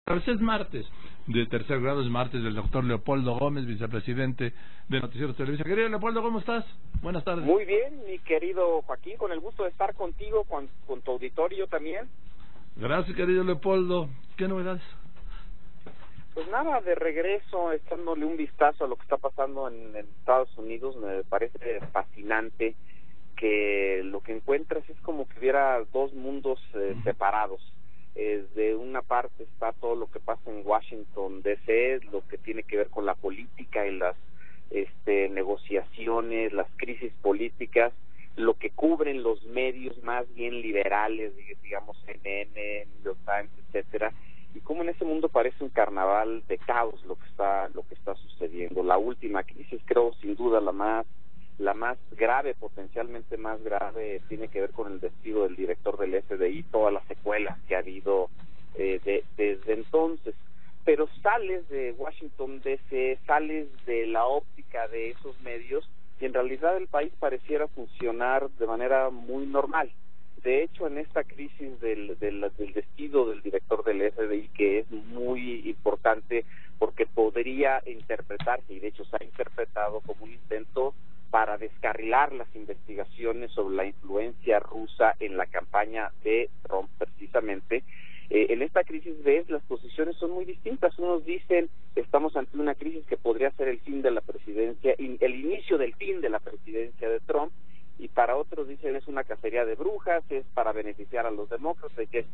A veces es martes, de tercer grado es martes del doctor Leopoldo Gómez, vicepresidente de Noticieros Televisa. Querido Leopoldo, ¿cómo estás? Buenas tardes. Muy bien, mi querido Joaquín, con el gusto de estar contigo, con tu auditorio también. Gracias, querido Leopoldo. ¿Qué novedades? Pues nada, de regreso, echándole un vistazo a lo que está pasando en Estados Unidos, me parece fascinante que lo que encuentras es como que hubiera dos mundos separados. De una parte está todo lo que pasa en Washington D.C., lo que tiene que ver con la política y las negociaciones, las crisis políticas, lo que cubren los medios más bien liberales, digamos CNN, New York Times, etcétera, y como en ese mundo parece un carnaval de caos lo que está sucediendo. La última crisis, creo sin duda la más grave, potencialmente más grave, tiene que ver con el despido del director del FBI, todas las secuelas que ha habido desde entonces. Pero sales de Washington D.C., sales de la óptica de esos medios y en realidad el país pareciera funcionar de manera muy normal. De hecho, en esta crisis del despido del director del FBI, que es muy importante porque podría interpretarse, y de hecho se ha interpretado como un intento para descarrilar las investigaciones sobre la influencia rusa en la campaña de Trump precisamente. En esta crisis, las posiciones son muy distintas. Unos dicen estamos ante una crisis que podría ser el fin de la presidencia, el inicio del fin de la presidencia de Trump, y para otros dicen es una cacería de brujas, es para beneficiar a los demócratas, que es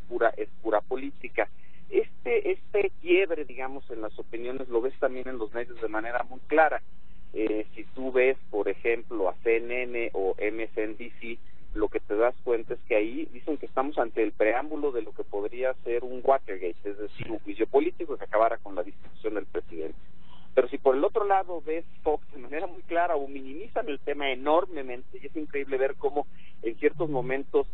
pura política. Este quiebre, digamos, en las opiniones lo ves también en los medios de manera muy clara. Si tú ves, por ejemplo, a CNN o MSNBC, lo que te das cuenta es que ahí dicen que estamos ante el preámbulo de lo que podría ser un Watergate, es decir, un juicio político que acabara con la destitución del presidente. Pero si por el otro lado ves Fox de manera muy clara o minimizan el tema enormemente, y es increíble ver cómo en ciertos momentos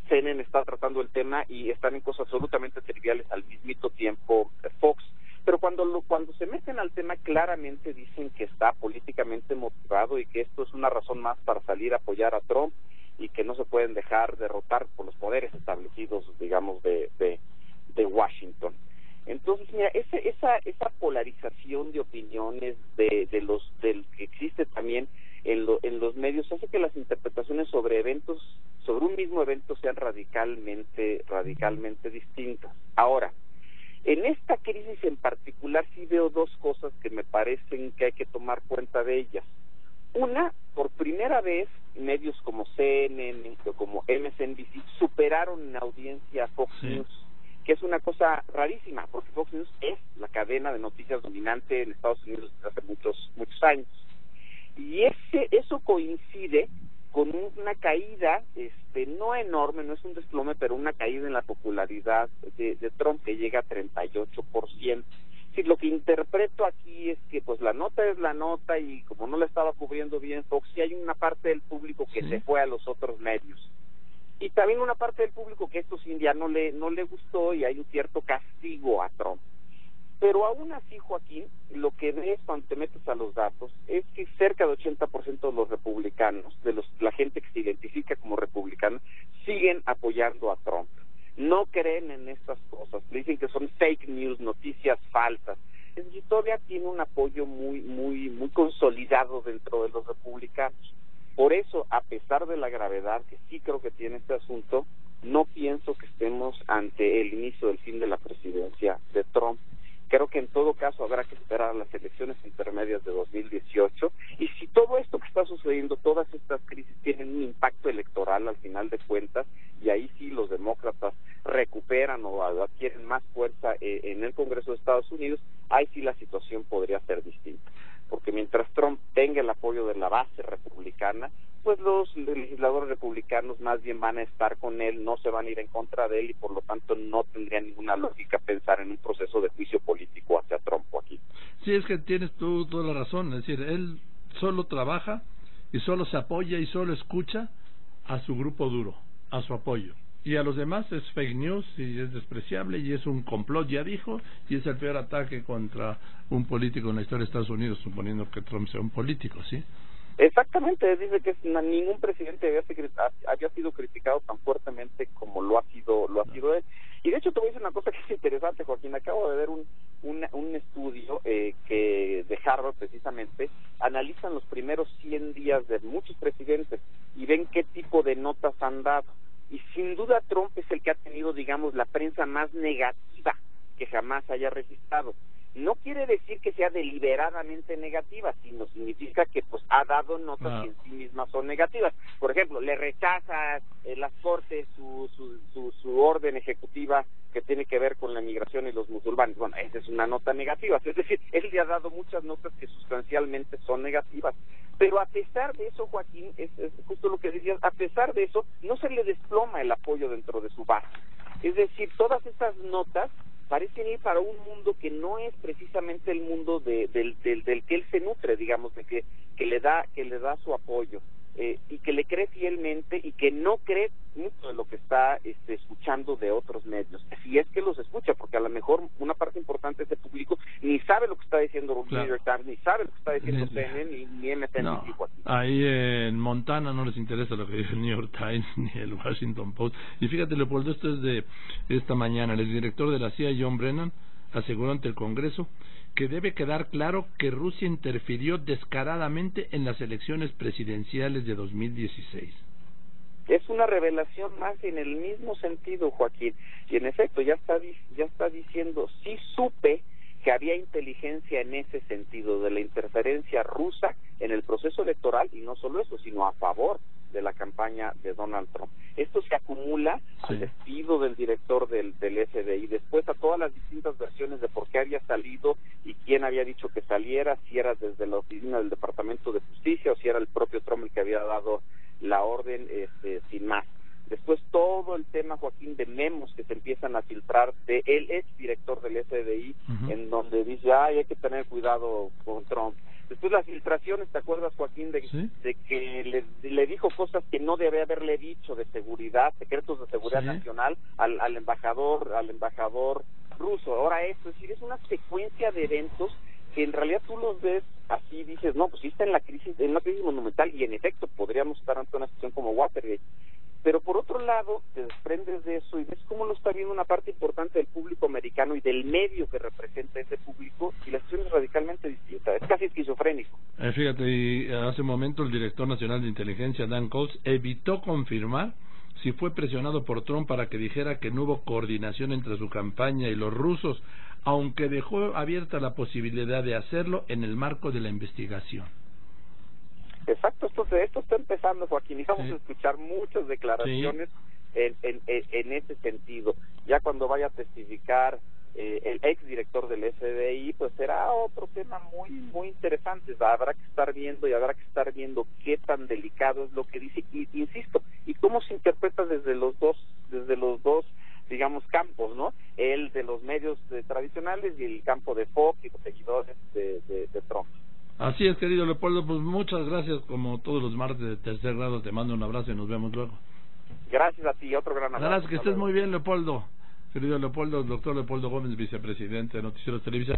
CNN está tratando el tema y están en cosas absolutamente triviales al mismito tiempo Fox. Pero cuando se meten al tema, claramente dicen que está políticamente motivado y que esto es una razón más para salir a apoyar a Trump y que no se pueden dejar derrotar por los poderes establecidos, digamos, de Washington. Entonces, mira, esa polarización de opiniones del que existe también en los medios hace que las interpretaciones sobre un mismo evento sean radicalmente distintas. Ahora, en esta crisis en particular sí veo dos cosas que me parecen que hay que tomar cuenta de ellas. Una, por primera vez, medios como CNN o como MSNBC superaron en audiencia a Fox News, que es una cosa rarísima, porque Fox News es la cadena de noticias dominante en Estados Unidos desde hace muchos años. Y eso coincide con una caída, no enorme, no es un desplome, pero una caída en la popularidad de Trump que llega a 38%. Sí, lo que interpreto aquí es que pues la nota es la nota y como no la estaba cubriendo bien Fox, sí hay una parte del público que se fue a los otros medios. Y también una parte del público que esto sí ya no le gustó y hay un cierto castigo a Trump. Pero aún así, Joaquín, lo que ves cuando te metes a los datos es que cerca de 80% de los republicanos, la gente que se identifica como republicana, siguen apoyando a Trump. No creen en estas cosas, dicen que son fake news, noticias falsas. Es decir, todavía tiene un apoyo muy consolidado dentro de los republicanos. Por eso, a pesar de la gravedad que sí creo que tiene este asunto, no pienso que estemos ante el inicio del fin de la presidencia de Trump. Creo que en todo caso habrá que esperar a las elecciones intermedias de 2018 y si todo esto que está sucediendo, todas estas crisis tienen un impacto electoral al final de cuentas y ahí sí los demócratas recuperan o adquieren más fuerza en el Congreso de Estados Unidos, ahí sí la situación podría ser distinta. Porque mientras Trump tenga el apoyo de la base republicana, pues los legisladores republicanos más bien van a estar con él, no se van a ir en contra de él y por lo tanto no tendría ninguna lógica pensar en un proceso de juicio político hacia Trump aquí. Sí, es que tienes tú toda la razón, es decir, él solo trabaja y solo se apoya y solo escucha a su grupo duro, a su apoyo. Y a los demás es fake news y es despreciable y es un complot, ya dijo, y es el peor ataque contra un político en la historia de Estados Unidos, suponiendo que Trump sea un político, ¿sí? Exactamente, dice que ningún presidente había sido criticado tan fuertemente como lo ha sido él. Y de hecho te voy a decir una cosa que es interesante. interesante, Joaquín. Acabo de ver un estudio que de Harvard precisamente analizan los primeros 100 días de muchos presidentes y ven qué tipo de notas han dado. Y sin duda Trump es el que ha tenido, digamos, la prensa más negativa que jamás haya registrado. No quiere decir que sea deliberadamente negativa, sino significa que pues ha dado notas que en sí mismas son negativas. Por ejemplo, le rechaza las Cortes su orden ejecutiva que tiene que ver con la migración y los musulmanes. Bueno, esa es una nota negativa. Es decir, él le ha dado muchas notas que sustancialmente son negativas. Pero a pesar de eso, Joaquín, es justo lo que decías, a pesar de eso, no se le desploma el apoyo dentro de su base. Es decir, todas estas notas parecen ir para un mundo que no es precisamente el mundo del que él se nutre, digamos, de que le da su apoyo, y que le cree fielmente y que no cree mucho de lo que está escuchando de otros medios, si es que los escucha, porque a lo mejor una parte importante de ese público ni sabe lo que está diciendo el New York Times, ni sabe lo que está diciendo CNN ni MSNBC. Ahí en Montana no les interesa lo que dice el New York Times ni el Washington Post. Y fíjate, Leopoldo, esto es de esta mañana. El exdirector de la CIA, John Brennan, aseguró ante el Congreso que debe quedar claro que Rusia interfirió descaradamente en las elecciones presidenciales de 2016. Es una revelación más en el mismo sentido, Joaquín. Y en efecto, ya está diciendo, sí supe que había inteligencia en ese sentido, de la interferencia rusa en el proceso electoral, y no solo eso, sino a favor de la campaña de Donald Trump. Esto se acumula al despido del director del FBI, después a todas las distintas versiones de por qué había salido y quién había dicho que saliera, si era desde la oficina del Departamento de Justicia o si era el propio Trump el que había dado la orden, sin más. Después todo el tema, Joaquín, de memos que se empiezan a filtrar de el exdirector del FBI, en donde dice, hay que tener cuidado con Trump. Después las filtraciones, ¿te acuerdas, Joaquín, de que le dijo cosas que no debe haberle dicho, de seguridad, secretos de seguridad nacional al embajador ruso? Ahora esto, es decir, es una secuencia de eventos que en realidad tú los ves así, dices, no, pues sí está en una crisis monumental, y en efecto podríamos estar ante una situación como Watergate. Pero por otro lado, te desprendes de eso y ves cómo lo está viendo una parte importante del público americano y del medio que representa ese público, y la situación es radicalmente distinta, es casi esquizofrénico. Fíjate, y hace un momento el director nacional de inteligencia, Dan Coats, evitó confirmar si fue presionado por Trump para que dijera que no hubo coordinación entre su campaña y los rusos, aunque dejó abierta la posibilidad de hacerlo en el marco de la investigación. Exacto, esto está empezando, Joaquín, y vamos a escuchar muchas declaraciones en ese sentido. Ya cuando vaya a testificar el exdirector del FBI, pues será otro tema muy muy interesante. Habrá que estar viendo qué tan delicado es lo que dice, y insisto, y cómo se interpreta desde los dos digamos campos, ¿no? El de los medios tradicionales y el campo de Fox y los seguidores de Trump. Así es, querido Leopoldo, pues muchas gracias, como todos los martes de tercer grado, te mando un abrazo y nos vemos luego. Gracias a ti, otro gran abrazo. Gracias, que estés muy bien, Leopoldo. Querido Leopoldo, el doctor Leopoldo Gómez, vicepresidente de Noticieros Televisa.